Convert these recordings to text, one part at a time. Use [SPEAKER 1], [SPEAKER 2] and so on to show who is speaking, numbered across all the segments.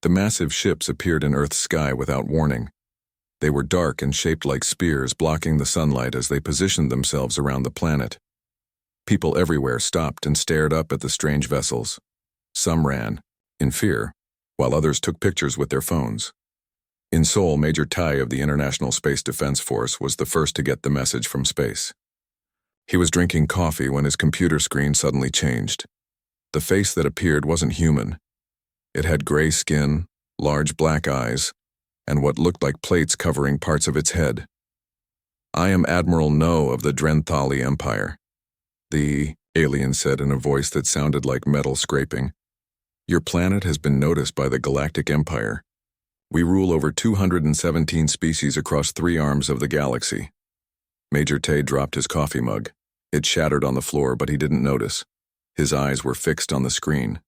[SPEAKER 1] The massive ships appeared in Earth's sky without warning. They were dark and shaped like spears, blocking the sunlight as they positioned themselves around the planet. People everywhere stopped and stared up at the strange vessels. Some ran, in fear, while others took pictures with their phones. In Seoul, Major Tai of the International Space Defense Force was the first to get the message from space. He was drinking coffee when his computer screen suddenly changed. The face that appeared wasn't human. It had gray skin, large black eyes, and what looked like plates covering parts of its head. "I am Admiral No of the Drenthali Empire," the alien said in a voice that sounded like metal scraping. "Your planet has been noticed by the Galactic Empire. We rule over 217 species across 3 arms of the galaxy." Major Tay dropped his coffee mug. It shattered on the floor, but he didn't notice. His eyes were fixed on the screen.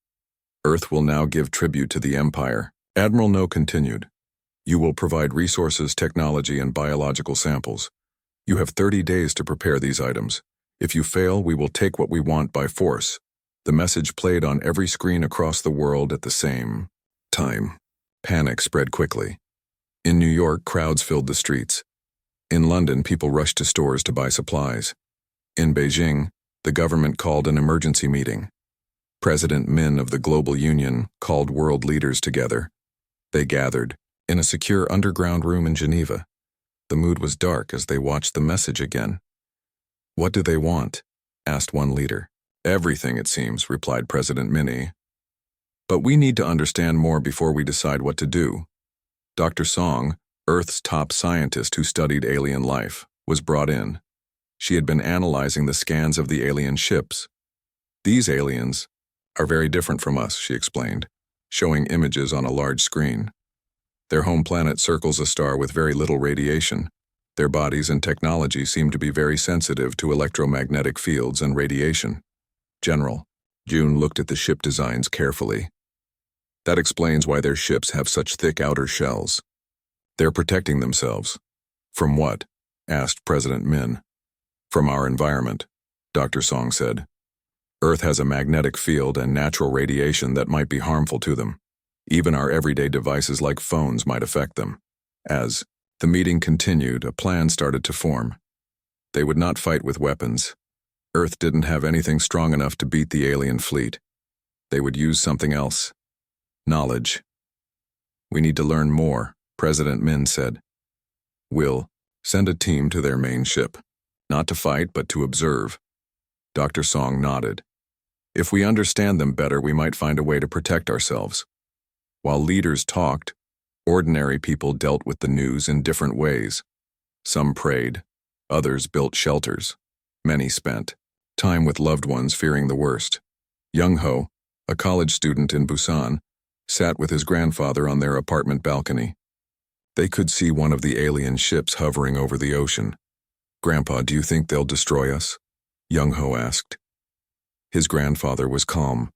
[SPEAKER 1] "Earth will now give tribute to the Empire." Admiral No continued. "You will provide resources, technology, and biological samples. You have 30 days to prepare these items. If you fail, we will take what we want by force." The message played on every screen across the world at the same time. Panic spread quickly. In New York, crowds filled the streets. In London, people rushed to stores to buy supplies. In Beijing, the government called an emergency meeting. President Min of the Global Union called world leaders together. They gathered in a secure underground room in Geneva. The mood was dark as they watched the message again. "What do they want?" asked one leader. "Everything, it seems," replied President Min. "But we need to understand more before we decide what to do." Dr. Song, Earth's top scientist who studied alien life, was brought in. She had been analyzing the scans of the alien ships. "These aliens are very different from us," she explained, showing images on a large screen. "Their home planet circles a star with very little radiation. Their bodies and technology seem to be very sensitive to electromagnetic fields and radiation." "General," June looked at the ship designs carefully. "That explains why their ships have such thick outer shells. They're protecting themselves." "From what?" asked President Min. "From our environment," Dr. Song said. "Earth has a magnetic field and natural radiation that might be harmful to them. Even our everyday devices like phones might affect them." As the meeting continued, a plan started to form. They would not fight with weapons. Earth didn't have anything strong enough to beat the alien fleet. They would use something else. Knowledge. "We need to learn more," President Min said. "We'll send a team to their main ship. Not to fight, but to observe." Dr. Song nodded. "If we understand them better, we might find a way to protect ourselves." While leaders talked, ordinary people dealt with the news in different ways. Some prayed, others built shelters. Many spent time with loved ones fearing the worst. Young Ho, a college student in Busan, sat with his grandfather on their apartment balcony. They could see one of the alien ships hovering over the ocean. "Grandpa, do you think they'll destroy us?" Young Ho asked. His grandfather was calm.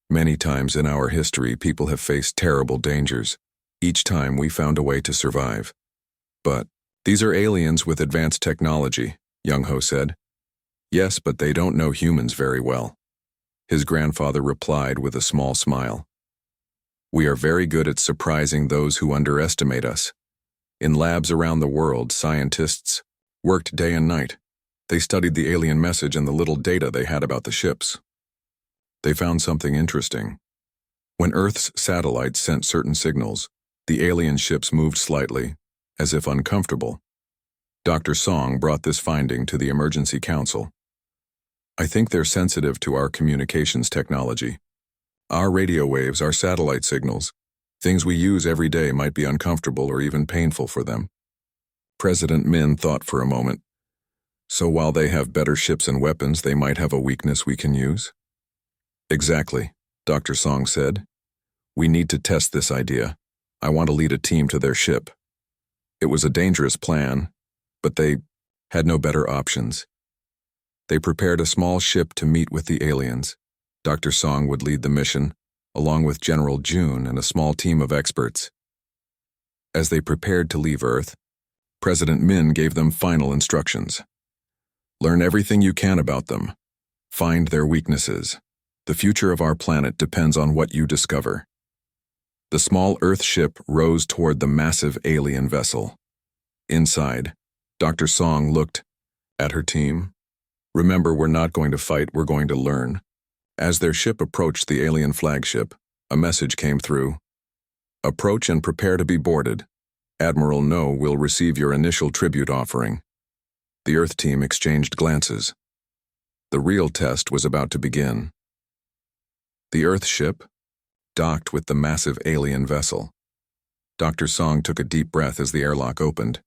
[SPEAKER 1] "Many times in our history, people have faced terrible dangers. Each time we found a way to survive." "But these are aliens with advanced technology," Young Ho said. "Yes, but they don't know humans very well." His grandfather replied with a small smile. "We are very good at surprising those who underestimate us. In labs around the world, scientists worked day and night. They studied the alien message and the little data they had about the ships. They found something interesting. When Earth's satellites sent certain signals, the alien ships moved slightly, as if uncomfortable. Dr. Song brought this finding to the Emergency Council. "I think they're sensitive to our communications technology. Our radio waves, our satellite signals, things we use every day might be uncomfortable or even painful for them." President Min thought for a moment. "So while they have better ships and weapons, they might have a weakness we can use?" "Exactly," Dr. Song said. "We need to test this idea. I want to lead a team to their ship." It was a dangerous plan, but they had no better options. They prepared a small ship to meet with the aliens. Dr. Song would lead the mission, along with General June and a small team of experts. As they prepared to leave Earth, President Min gave them final instructions. "Learn everything you can about them. Find their weaknesses. The future of our planet depends on what you discover." The small Earth ship rose toward the massive alien vessel. Inside, Dr. Song looked at her team. "Remember, we're not going to fight, we're going to learn." As their ship approached the alien flagship, a message came through. "Approach and prepare to be boarded. Admiral No will receive your initial tribute offering." The Earth team exchanged glances. The real test was about to begin. The Earth ship docked with the massive alien vessel. Dr. Song took a deep breath as the airlock opened.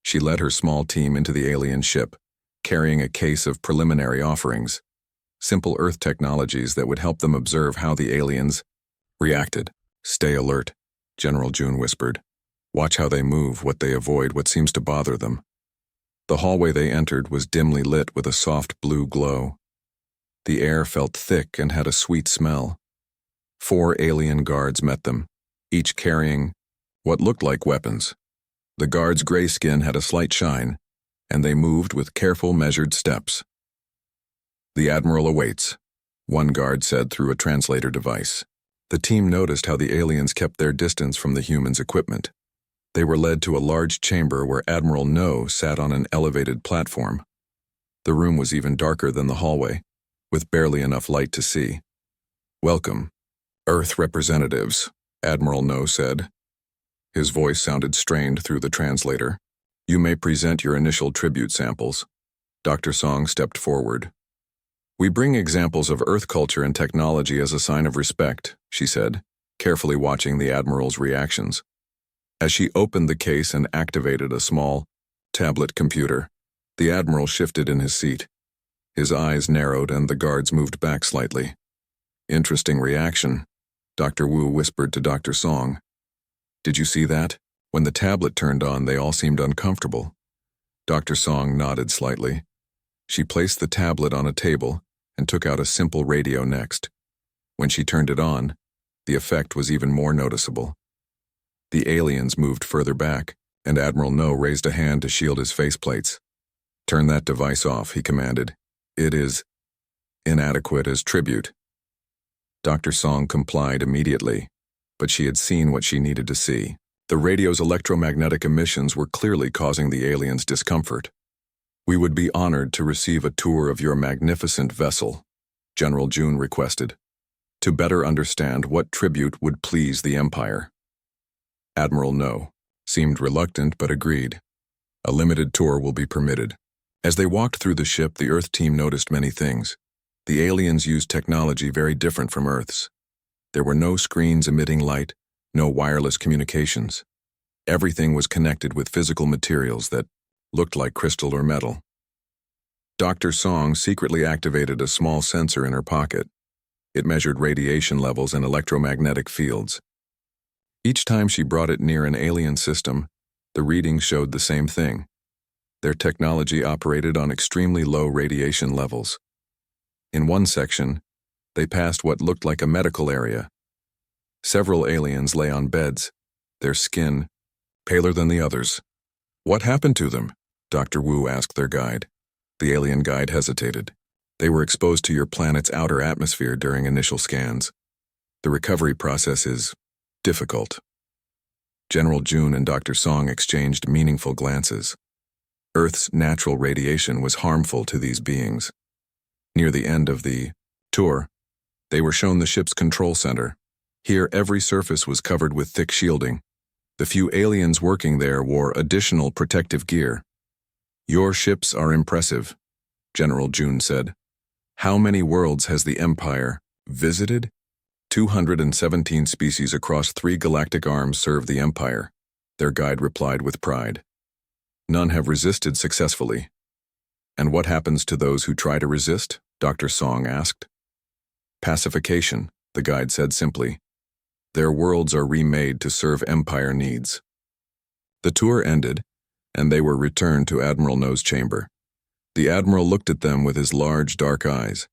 [SPEAKER 1] She led her small team into the alien ship, carrying a case of preliminary offerings, simple Earth technologies that would help them observe how the aliens reacted. "Stay alert," General June whispered. "Watch how they move, what they avoid, what seems to bother them." The hallway they entered was dimly lit with a soft blue glow. The air felt thick and had a sweet smell. 4 alien guards met them, each carrying what looked like weapons. The guards' gray skin had a slight shine, and they moved with careful, measured steps. "The Admiral awaits," one guard said through a translator device. The team noticed how the aliens kept their distance from the humans' equipment. They were led to a large chamber where Admiral No sat on an elevated platform. The room was even darker than the hallway, with barely enough light to see. "Welcome, Earth representatives," Admiral No said. His voice sounded strained through the translator. "You may present your initial tribute samples." Dr. Song stepped forward. "We bring examples of Earth culture and technology as a sign of respect," she said, carefully watching the Admiral's reactions. As she opened the case and activated a small tablet computer, the Admiral shifted in his seat. His eyes narrowed and the guards moved back slightly. "Interesting reaction," Dr. Wu whispered to Dr. Song. "Did you see that? When the tablet turned on, they all seemed uncomfortable." Dr. Song nodded slightly. She placed the tablet on a table and took out a simple radio next. When she turned it on, the effect was even more noticeable. The aliens moved further back, and Admiral No raised a hand to shield his faceplates. "Turn that device off," he commanded. "It is inadequate as tribute." Dr. Song complied immediately, but she had seen what she needed to see. The radio's electromagnetic emissions were clearly causing the aliens discomfort. "We would be honored to receive a tour of your magnificent vessel," General June requested, "to better understand what tribute would please the Empire." Admiral No seemed reluctant but agreed. "A limited tour will be permitted." As they walked through the ship, the Earth team noticed many things. The aliens used technology very different from Earth's. There were no screens emitting light, no wireless communications. Everything was connected with physical materials that looked like crystal or metal. Dr. Song secretly activated a small sensor in her pocket. It measured radiation levels and electromagnetic fields. Each time she brought it near an alien system, the readings showed the same thing. Their technology operated on extremely low radiation levels. In one section, they passed what looked like a medical area. Several aliens lay on beds, their skin paler than the others. "What happened to them?" Dr. Wu asked their guide. The alien guide hesitated. "They were exposed to your planet's outer atmosphere during initial scans. The recovery process is difficult." General June and Dr. Song exchanged meaningful glances. Earth's natural radiation was harmful to these beings. Near the end of the tour, they were shown the ship's control center. Here, every surface was covered with thick shielding. The few aliens working there wore additional protective gear. "Your ships are impressive," General June said. "How many worlds has the Empire visited?" 217 species across 3 galactic arms serve the Empire, their guide replied with pride. "None have resisted successfully." "And what happens to those who try to resist?" Dr. Song asked. "Pacification," the guide said simply. "Their worlds are remade to serve Empire needs." The tour ended, and they were returned to Admiral No's chamber. The Admiral looked at them with his large, dark eyes.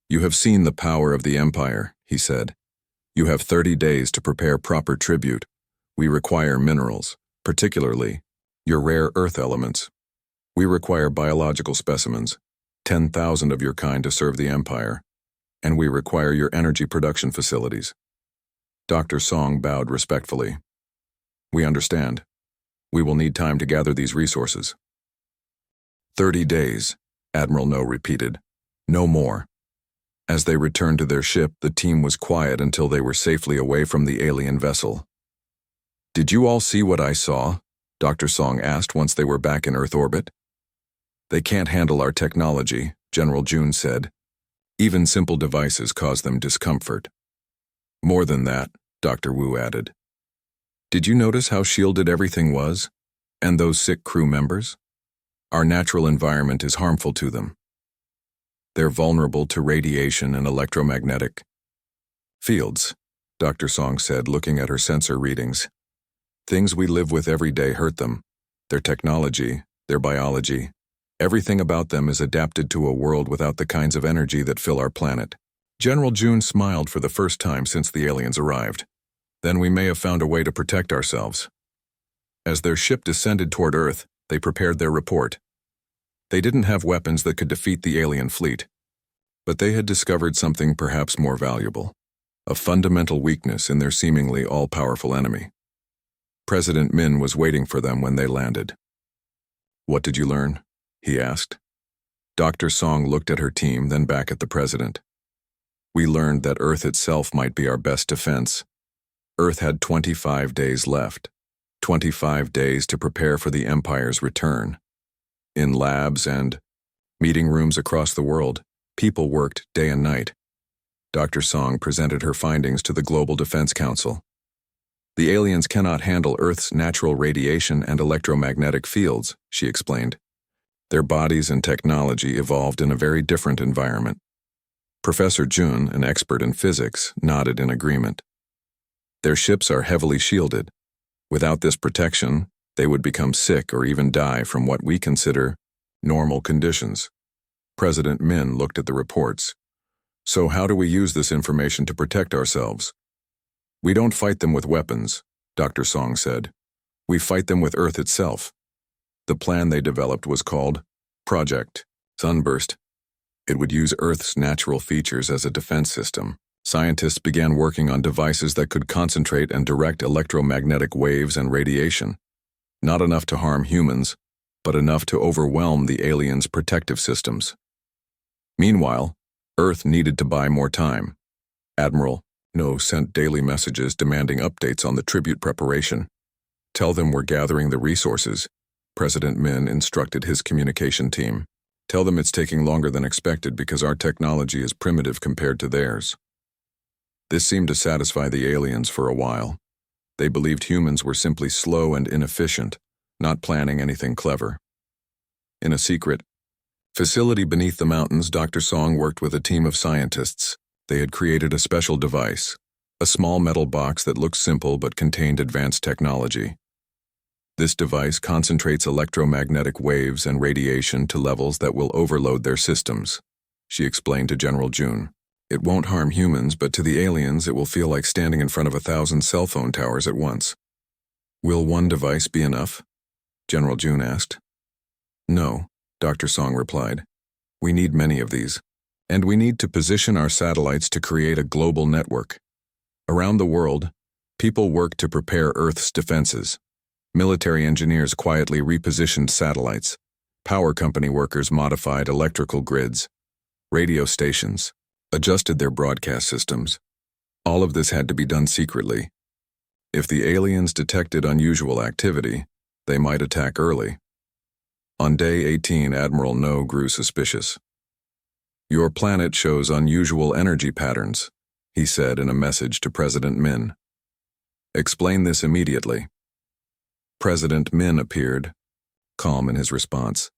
[SPEAKER 1] "You have seen the power of the Empire," he said. "You have 30 days to prepare proper tribute. We require minerals, particularly your rare earth elements. We require biological specimens, 10,000 of your kind to serve the Empire, and we require your energy production facilities." Dr. Song bowed respectfully. We understand. We will need time to gather these resources. 30 days, Admiral No repeated. No more. As they returned to their ship, the team was quiet until they were safely away from the alien vessel. Did you all see what I saw? Dr. Song asked once they were back in Earth orbit. They can't handle our technology, General June said. Even simple devices cause them discomfort. More than that, Dr. Wu added. Did you notice how shielded everything was? And those sick crew members? Our natural environment is harmful to them. They're vulnerable to radiation and electromagnetic fields, Dr. Song said, looking at her sensor readings. Things we live with every day hurt them. Their technology, their biology, everything about them is adapted to a world without the kinds of energy that fill our planet. General June smiled for the first time since the aliens arrived. Then we may have found a way to protect ourselves. As their ship descended toward Earth, they prepared their report. They didn't have weapons that could defeat the alien fleet, but they had discovered something perhaps more valuable, a fundamental weakness in their seemingly all-powerful enemy. President Min was waiting for them when they landed. What did you learn? He asked. Dr. Song looked at her team, then back at the president. We learned that Earth itself might be our best defense. Earth had 25 days left, 25 days to prepare for the Empire's return. In labs and meeting rooms across the world, people worked day and night. Dr. Song presented her findings to the Global Defense Council. The aliens cannot handle Earth's natural radiation and electromagnetic fields, she explained. Their bodies and technology evolved in a very different environment. Professor Jun, an expert in physics, nodded in agreement. Their ships are heavily shielded. Without this protection, they would become sick or even die from what we consider normal conditions. President Min looked at the reports. So how do we use this information to protect ourselves? We don't fight them with weapons, Dr. Song said. We fight them with Earth itself. The plan they developed was called Project Sunburst. It would use Earth's natural features as a defense system. Scientists began working on devices that could concentrate and direct electromagnetic waves and radiation. Not enough to harm humans, but enough to overwhelm the aliens' protective systems. Meanwhile, Earth needed to buy more time. Admiral No sent daily messages demanding updates on the tribute preparation. Tell them we're gathering the resources, President Min instructed his communication team. Tell them it's taking longer than expected because our technology is primitive compared to theirs. This seemed to satisfy the aliens for a while. They believed humans were simply slow and inefficient, not planning anything clever. In a secret facility beneath the mountains, Dr. Song worked with a team of scientists. They had created a special device, a small metal box that looked simple but contained advanced technology. This device concentrates electromagnetic waves and radiation to levels that will overload their systems, she explained to General June. It won't harm humans, but to the aliens it will feel like standing in front of 1,000 cell phone towers at once. Will one device be enough? General June asked. No, Dr. Song replied. We need many of these. And we need to position our satellites to create a global network. Around the world, people work to prepare Earth's defenses. Military engineers quietly repositioned satellites. Power company workers modified electrical grids. Radio stations adjusted their broadcast systems. All of this had to be done secretly. If the aliens detected unusual activity, they might attack early. On day 18, Admiral No grew suspicious. Your planet shows unusual energy patterns, he said in a message to President Min. Explain this immediately. President Min appeared, calm in his response.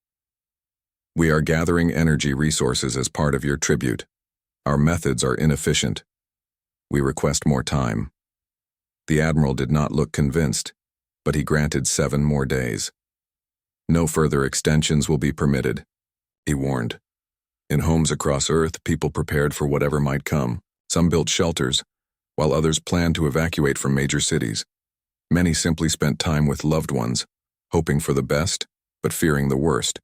[SPEAKER 1] We are gathering energy resources as part of your tribute. Our methods are inefficient. We request more time. The Admiral did not look convinced, but he granted 7 more days. No further extensions will be permitted, he warned. In homes across Earth, people prepared for whatever might come. Some built shelters, while others planned to evacuate from major cities. Many simply spent time with loved ones, hoping for the best, but fearing the worst.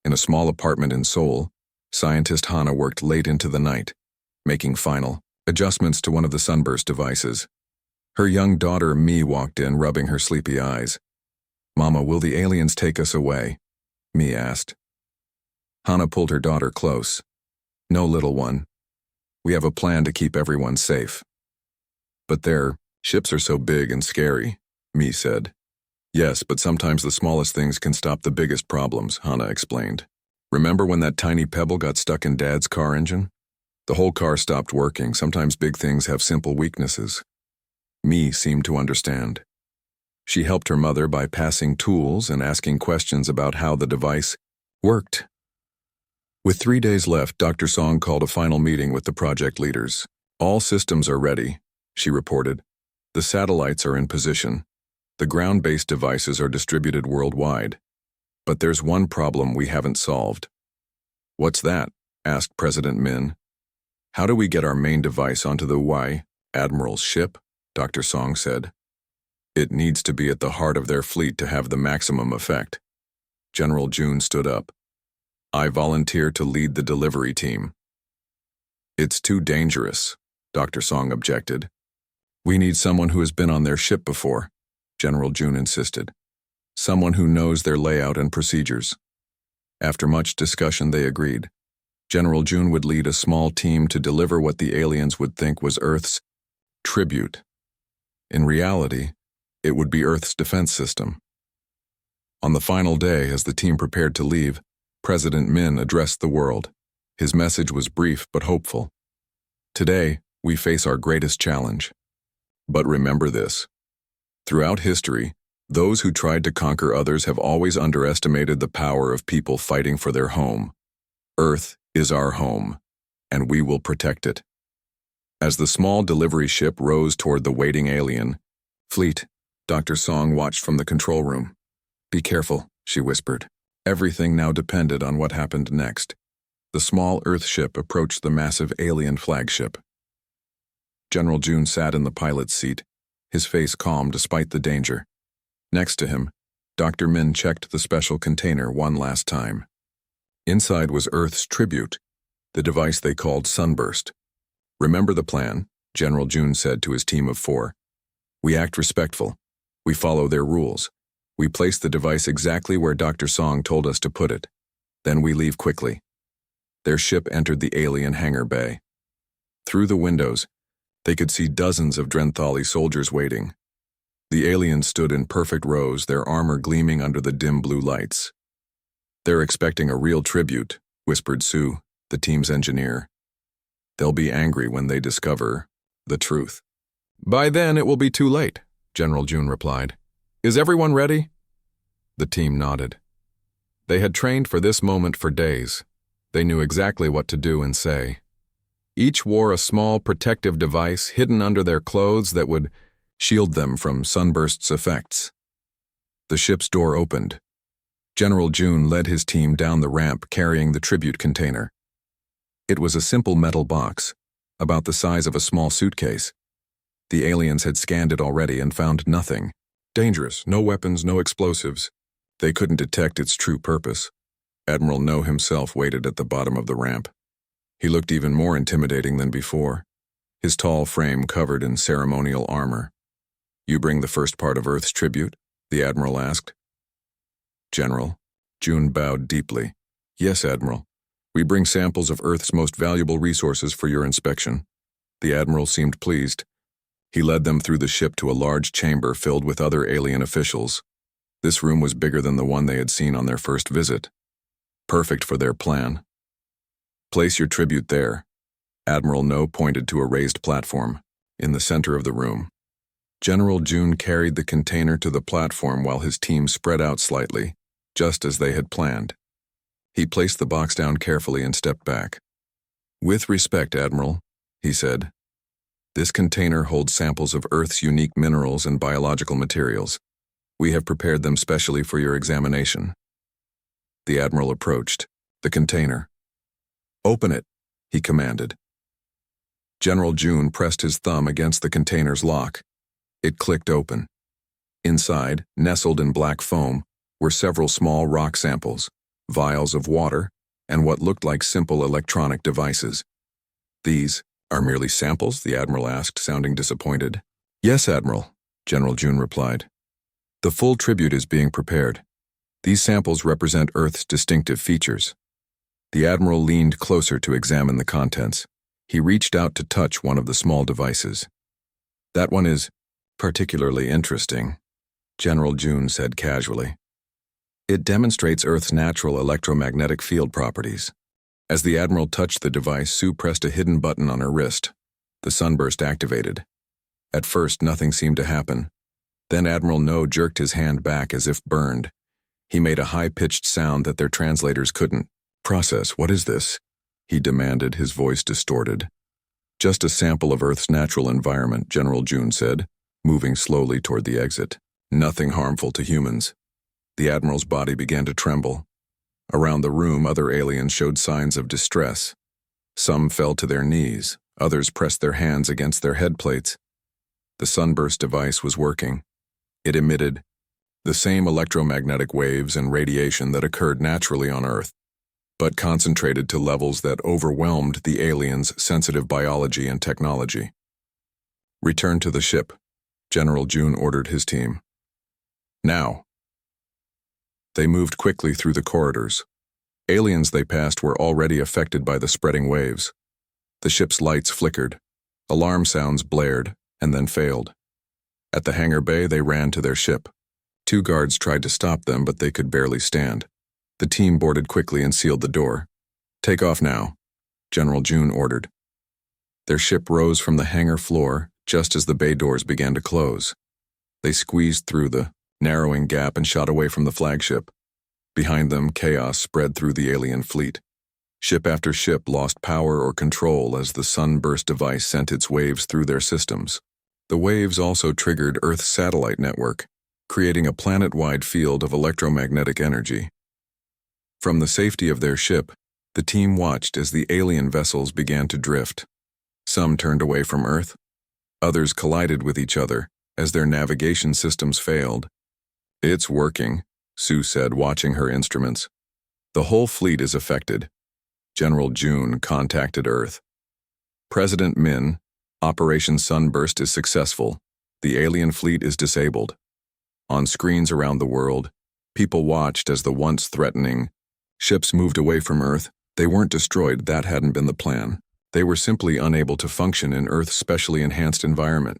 [SPEAKER 1] In a small apartment in Seoul, scientist Hana worked late into the night, making final adjustments to one of the sunburst devices. Her young daughter, Mi, walked in, rubbing her sleepy eyes. "Mama, will the aliens take us away?" Mi asked. Hana pulled her daughter close. "No, little one. We have a plan to keep everyone safe." "But their ships are so big and scary," Mi said. "Yes, but sometimes the smallest things can stop the biggest problems," Hana explained. "Remember when that tiny pebble got stuck in Dad's car engine? The whole car stopped working. Sometimes big things have simple weaknesses." Mi seemed to understand. She helped her mother by passing tools and asking questions about how the device worked. With 3 days left, Dr. Song called a final meeting with the project leaders. "All systems are ready," she reported. "The satellites are in position. The ground-based devices are distributed worldwide. But there's one problem we haven't solved." "What's that?" asked President Min. "How do we get our main device onto the HFY Admiral's ship?" Dr. Song said. "It needs to be at the heart of their fleet to have the maximum effect." General June stood up. "I volunteer to lead the delivery team." "It's too dangerous," Dr. Song objected. "We need someone who has been on their ship before," General June insisted. "Someone who knows their layout and procedures." After much discussion, they agreed. General June would lead a small team to deliver what the aliens would think was Earth's tribute. In reality, it would be Earth's defense system. On the final day, as the team prepared to leave, President Min addressed the world. His message was brief but hopeful. "Today, we face our greatest challenge. But remember this. Throughout history, those who tried to conquer others have always underestimated the power of people fighting for their home. Earth is our home, and we will protect it." As the small delivery ship rose toward the waiting alien fleet, Dr. Song watched from the control room. "Be careful," she whispered. Everything now depended on what happened next. The small Earth ship approached the massive alien flagship. General June sat in the pilot's seat, his face calm despite the danger. Next to him, Dr. Min checked the special container one last time. Inside was Earth's tribute, the device they called Sunburst. "Remember the plan," General June said to his team of 4. "We act respectful. We follow their rules. We place the device exactly where Dr. Song told us to put it. Then we leave quickly." Their ship entered the alien hangar bay. Through the windows, they could see dozens of Drenthali soldiers waiting. The aliens stood in perfect rows, their armor gleaming under the dim blue lights. "They're expecting a real tribute," whispered Sue, the team's engineer. "They'll be angry when they discover the truth." "By then it will be too late," General June replied. "Is everyone ready?" The team nodded. They had trained for this moment for days. They knew exactly what to do and say. Each wore a small protective device hidden under their clothes that would shield them from Sunburst's effects. The ship's door opened. General June led his team down the ramp carrying the tribute container. It was a simple metal box, about the size of a small suitcase. The aliens had scanned it already and found nothing. Dangerous, no weapons, no explosives. They couldn't detect its true purpose. Admiral No himself waited at the bottom of the ramp. He looked even more intimidating than before, his tall frame covered in ceremonial armor. "You bring the first part of Earth's tribute?" the Admiral asked. "General," June bowed deeply. "Yes, Admiral. We bring samples of Earth's most valuable resources for your inspection." The Admiral seemed pleased. He led them through the ship to a large chamber filled with other alien officials. This room was bigger than the one they had seen on their first visit. Perfect for their plan. "Place your tribute there." Admiral No pointed to a raised platform, in the center of the room. General June carried the container to the platform while his team spread out slightly, just as they had planned. He placed the box down carefully and stepped back. "With respect, Admiral," he said. "This container holds samples of Earth's unique minerals and biological materials. We have prepared them specially for your examination." The Admiral approached the container. "Open it," he commanded. General June pressed his thumb against the container's lock. It clicked open. Inside, nestled in black foam, were several small rock samples, vials of water, and what looked like simple electronic devices. "These are merely samples?" the Admiral asked, sounding disappointed. Yes, Admiral, General June replied. The full tribute is being prepared. These samples represent Earth's distinctive features. The Admiral leaned closer to examine the contents. He reached out to touch one of the small devices. That one is particularly interesting, General June said casually. It demonstrates Earth's natural electromagnetic field properties. As the Admiral touched the device, Sue pressed a hidden button on her wrist. The sunburst activated. At first, nothing seemed to happen. Then Admiral No jerked his hand back as if burned. He made a high-pitched sound that their translators couldn't process. What is this? He demanded, his voice distorted. Just a sample of Earth's natural environment, General June said, moving slowly toward the exit. Nothing harmful to humans. The Admiral's body began to tremble. Around the room, other aliens showed signs of distress. Some fell to their knees, others pressed their hands against their head plates. The sunburst device was working. It emitted the same electromagnetic waves and radiation that occurred naturally on Earth, but concentrated to levels that overwhelmed the aliens' sensitive biology and technology. Return to the ship, General June ordered his team. Now. They moved quickly through the corridors. Aliens they passed were already affected by the spreading waves. The ship's lights flickered. Alarm sounds blared, and then failed. At the hangar bay, they ran to their ship. 2 guards tried to stop them, but they could barely stand. The team boarded quickly and sealed the door. Take off now, General June ordered. Their ship rose from the hangar floor just as the bay doors began to close. They squeezed through the narrowing gap and shot away from the flagship. Behind them, chaos spread through the alien fleet. Ship after ship lost power or control as the sunburst device sent its waves through their systems. The waves also triggered Earth's satellite network, creating a planet-wide field of electromagnetic energy. From the safety of their ship, the team watched as the alien vessels began to drift. Some turned away from Earth. Others collided with each other as their navigation systems failed. It's working, Sue said, watching her instruments. The whole fleet is affected. General June contacted Earth. President Min, Operation Sunburst is successful. The alien fleet is disabled. On screens around the world, people watched as the once threatening ships moved away from Earth. They weren't destroyed, that hadn't been the plan. They were simply unable to function in Earth's specially enhanced environment.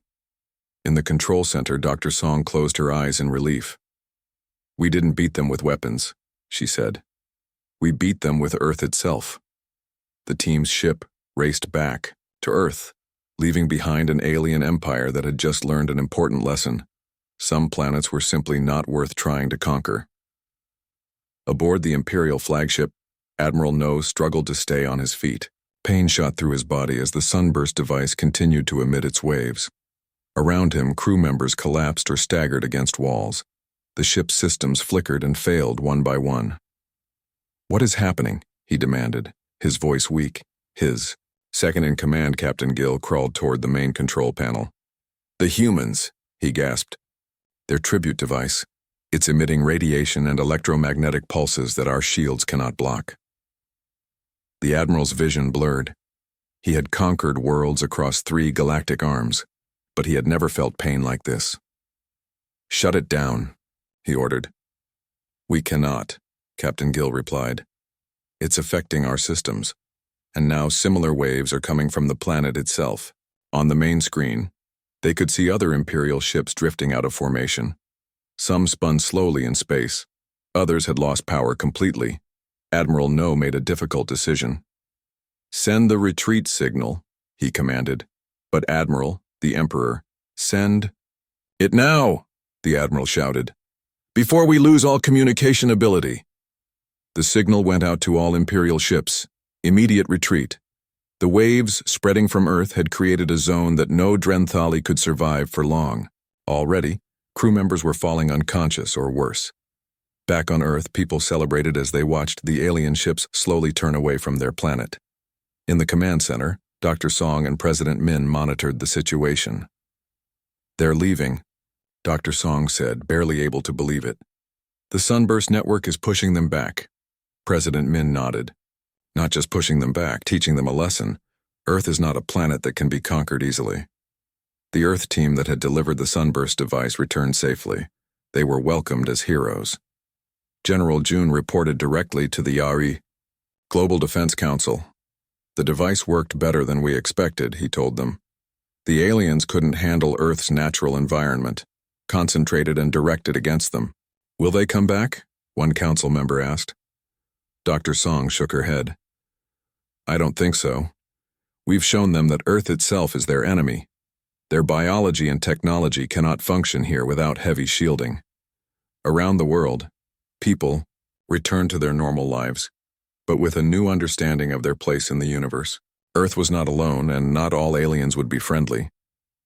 [SPEAKER 1] In the control center, Dr. Song closed her eyes in relief. We didn't beat them with weapons, she said. We beat them with Earth itself. The team's ship raced back to Earth, leaving behind an alien empire that had just learned an important lesson. Some planets were simply not worth trying to conquer. Aboard the Imperial flagship, Admiral No struggled to stay on his feet. Pain shot through his body as the sunburst device continued to emit its waves. Around him, crew members collapsed or staggered against walls. The ship's systems flickered and failed one by one. What is happening? He demanded, his voice weak. His second-in-command, Captain Gill, crawled toward the main control panel. The humans, he gasped. Their tribute device. It's emitting radiation and electromagnetic pulses that our shields cannot block. The Admiral's vision blurred. He had conquered worlds across 3 galactic arms, but he had never felt pain like this. Shut it down, he ordered. We cannot, Captain Gill replied. It's affecting our systems, and now similar waves are coming from the planet itself. On the main screen, they could see other Imperial ships drifting out of formation. Some spun slowly in space. Others had lost power completely. Admiral No made a difficult decision. Send the retreat signal, he commanded. But Admiral, the Emperor, send it now, the Admiral shouted, before we lose all communication ability. The signal went out to all Imperial ships. Immediate retreat. The waves spreading from Earth had created a zone that no Drenthali could survive for long. Already, crew members were falling unconscious or worse. Back on Earth, people celebrated as they watched the alien ships slowly turn away from their planet. In the command center, Dr. Song and President Min monitored the situation. They're leaving, Dr. Song said, barely able to believe it. The Sunburst Network is pushing them back. President Min nodded. Not just pushing them back, teaching them a lesson. Earth is not a planet that can be conquered easily. The Earth team that had delivered the sunburst device returned safely. They were welcomed as heroes. General June reported directly to the YARI Global Defense Council. The device worked better than we expected, he told them. The aliens couldn't handle Earth's natural environment, concentrated and directed against them. Will they come back? One council member asked. Dr. Song shook her head. I don't think so. We've shown them that Earth itself is their enemy. Their biology and technology cannot function here without heavy shielding. Around the world, people return to their normal lives, but with a new understanding of their place in the universe. Earth was not alone, and not all aliens would be friendly.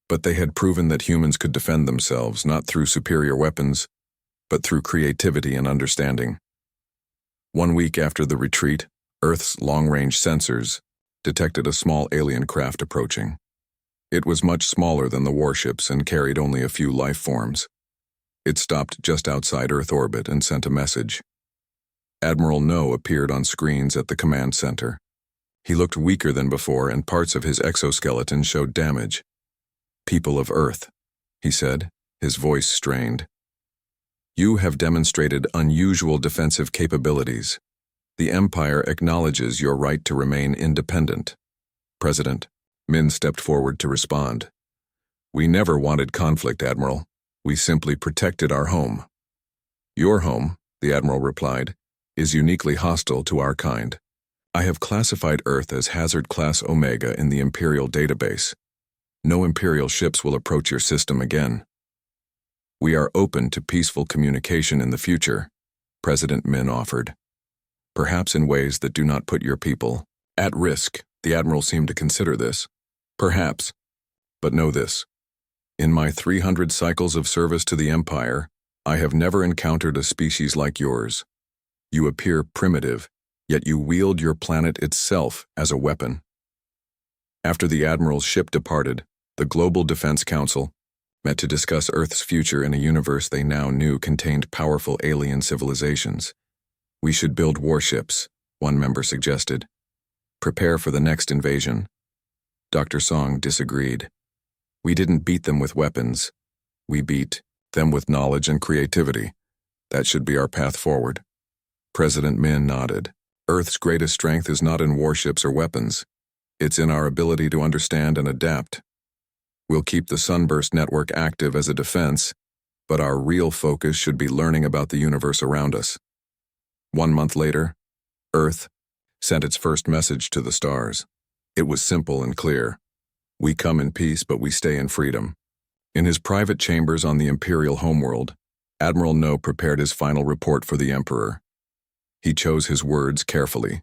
[SPEAKER 1] But they had proven that humans could defend themselves, not through superior weapons, but through creativity and understanding. 1 week after the retreat, Earth's long-range sensors detected a small alien craft approaching. It was much smaller than the warships and carried only a few life forms. It stopped just outside Earth orbit and sent a message. Admiral No appeared on screens at the command center. He looked weaker than before, and parts of his exoskeleton showed damage. People of Earth, he said, his voice strained. You have demonstrated unusual defensive capabilities. The Empire acknowledges your right to remain independent. President Min stepped forward to respond. We never wanted conflict, Admiral. We simply protected our home. Your home, the Admiral replied, is uniquely hostile to our kind. I have classified Earth as Hazard Class Omega in the Imperial database. No Imperial ships will approach your system again. We are open to peaceful communication in the future, President Min offered. Perhaps in ways that do not put your people at risk. The Admiral seemed to consider this. Perhaps. But know this. In my 300 cycles of service to the Empire, I have never encountered a species like yours. You appear primitive, yet you wield your planet itself as a weapon. After the Admiral's ship departed, the Global Defense Council met to discuss Earth's future in a universe they now knew contained powerful alien civilizations. We should build warships, one member suggested. Prepare for the next invasion. Dr. Song disagreed. We didn't beat them with weapons. We beat them with knowledge and creativity. That should be our path forward. President Min nodded. Earth's greatest strength is not in warships or weapons. It's in our ability to understand and adapt. We'll keep the Sunburst Network active as a defense, but our real focus should be learning about the universe around us. 1 month later, Earth sent its first message to the stars. It was simple and clear. We come in peace, but we stay in freedom. In his private chambers on the Imperial homeworld, Admiral No prepared his final report for the Emperor. He chose his words carefully.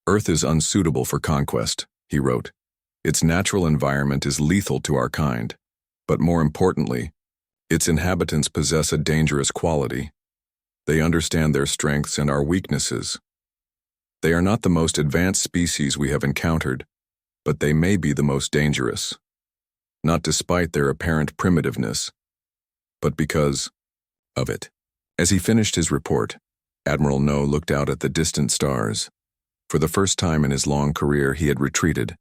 [SPEAKER 1] Earth is unsuitable for conquest, he wrote. Its natural environment is lethal to our kind. But more importantly, its inhabitants possess a dangerous quality. They understand their strengths and our weaknesses. They are not the most advanced species we have encountered, but they may be the most dangerous. Not despite their apparent primitiveness, but because of it. As he finished his report, Admiral No looked out at the distant stars. For the first time in his long career, he had retreated,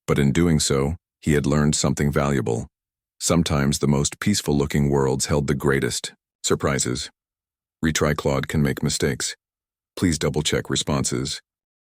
[SPEAKER 1] but in doing so, he had learned something valuable. Sometimes the most peaceful-looking worlds held the greatest surprises. Retry Claude can make mistakes. Please double-check responses.